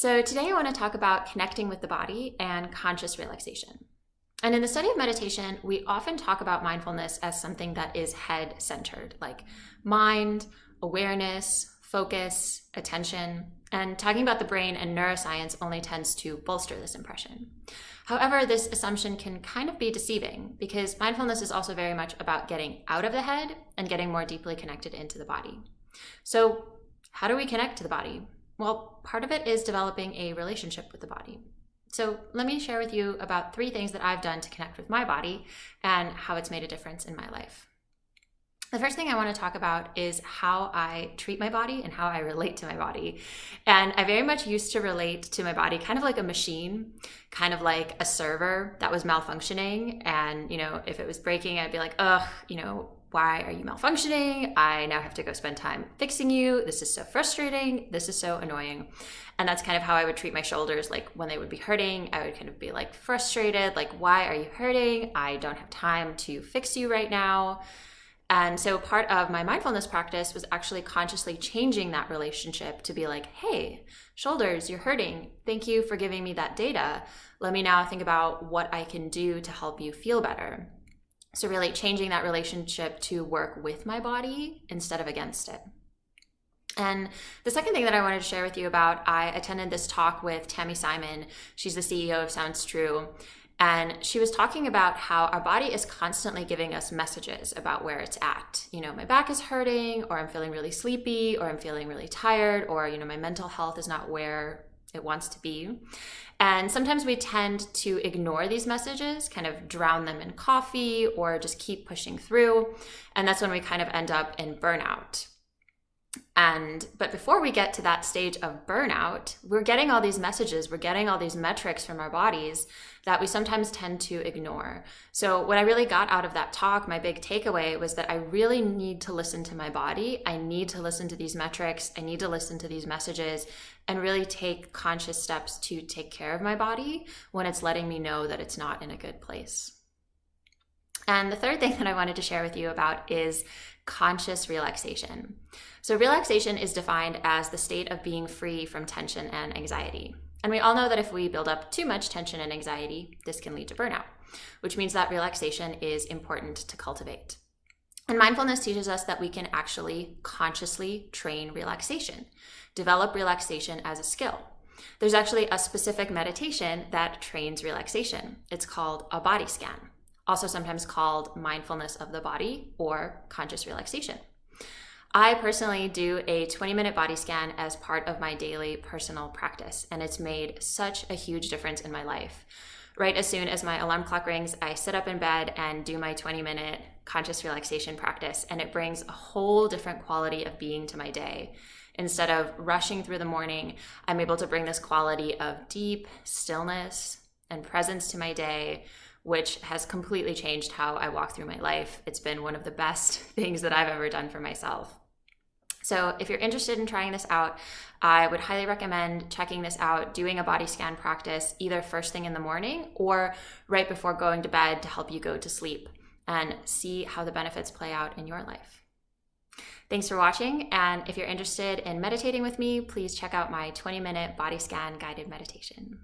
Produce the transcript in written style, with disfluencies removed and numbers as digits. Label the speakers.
Speaker 1: So today I want to talk about connecting with the body and conscious relaxation. And in the study of meditation, we often talk about mindfulness as something that is head-centered, like mind, awareness, focus, attention, and talking about the brain and neuroscience only tends to bolster this impression. However, this assumption can kind of be deceiving because mindfulness is also very much about getting out of the head and getting more deeply connected into the body. So how do we connect to the body? Well, part of it is developing a relationship with the body. So let me share with you about 3 things that I've done to connect with my body and how it's made a difference in my life. The first thing I want to talk about is how I treat my body and how I relate to my body. And I very much used to relate to my body kind of like a machine, kind of like a server that was malfunctioning. And, if it was breaking, I'd be like, why are you malfunctioning? I now have to go spend time fixing you. This is so frustrating. This is so annoying. And that's kind of how I would treat my shoulders. Like when they would be hurting, I would kind of be like frustrated. Like, why are you hurting? I don't have time to fix you right now. And so part of my mindfulness practice was actually consciously changing that relationship to be like, hey, shoulders, you're hurting. Thank you for giving me that data. Let me now think about what I can do to help you feel better. So really changing that relationship to work with my body instead of against it. And the second thing that I wanted to share with you about, I attended this talk with Tammy Simon. She's the CEO of Sounds True. And she was talking about how our body is constantly giving us messages about where it's at. My back is hurting, or I'm feeling really sleepy, or I'm feeling really tired, or, my mental health is not where it wants to be. And sometimes we tend to ignore these messages, kind of drown them in coffee, or just keep pushing through. And that's when we kind of end up in burnout. But before we get to that stage of burnout, we're getting all these messages, we're getting all these metrics from our bodies that we sometimes tend to ignore. So what I really got out of that talk, my big takeaway was that I really need to listen to my body. I need to listen to these metrics. I need to listen to these messages and really take conscious steps to take care of my body when it's letting me know that it's not in a good place. And the third thing that I wanted to share with you about is conscious relaxation. So relaxation is defined as the state of being free from tension and anxiety. And we all know that if we build up too much tension and anxiety, this can lead to burnout, which means that relaxation is important to cultivate. And mindfulness teaches us that we can actually consciously train relaxation, develop relaxation as a skill. There's actually a specific meditation that trains relaxation. It's called a body scan, also sometimes called mindfulness of the body or conscious relaxation. I personally do a 20-minute body scan as part of my daily personal practice, and it's made such a huge difference in my life. Right as soon as my alarm clock rings, I sit up in bed and do my 20-minute conscious relaxation practice, and it brings a whole different quality of being to my day. Instead of rushing through the morning, I'm able to bring this quality of deep stillness and presence to my day, which has completely changed how I walk through my life. It's been one of the best things that I've ever done for myself. So if you're interested in trying this out, I would highly recommend checking this out, doing a body scan practice either first thing in the morning or right before going to bed to help you go to sleep and see how the benefits play out in your life. Thanks for watching, and if you're interested in meditating with me, please check out my 20-minute body scan guided meditation.